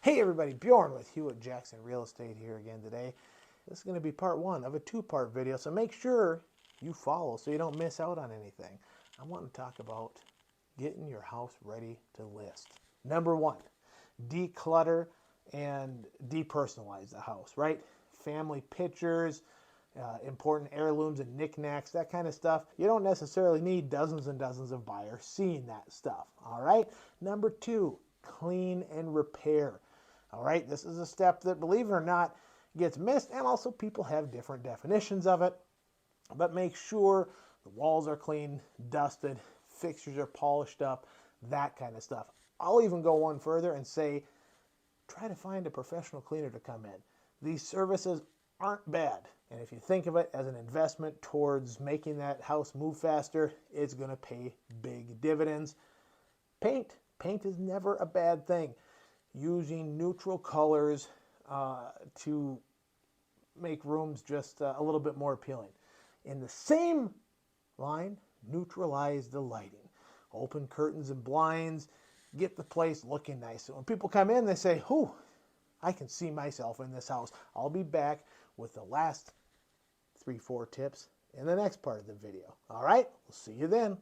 Hey everybody, Bjorn with Hewitt Jackson Real Estate here again today. This is going to be part one of a two-part video, so make sure you follow so you don't miss out on anything. I want to talk about getting your house ready to list. Number one, declutter and depersonalize the house, right? Family pictures, important heirlooms and knickknacks, that kind of stuff. You don't necessarily need dozens and dozens of buyers seeing that stuff, all right? Number two, clean and repair. All right, this is a step that, believe it or not, gets missed, and also people have different definitions of it. But make sure the walls are clean, dusted, fixtures are polished up, that kind of stuff. I'll even go one further and say, try to find a professional cleaner to come in. These services aren't bad, and if you think of it as an investment towards making that house move faster, it's going to pay big dividends. Paint is never a bad thing. Using neutral colors to make rooms just a little bit more appealing. In the same line, neutralize the lighting. Open curtains and blinds, get the place looking nice. So when people come in, they say, "Whew, I can see myself in this house." I'll be back with the last 3-4 tips in the next part of the video. All right, we'll see you then.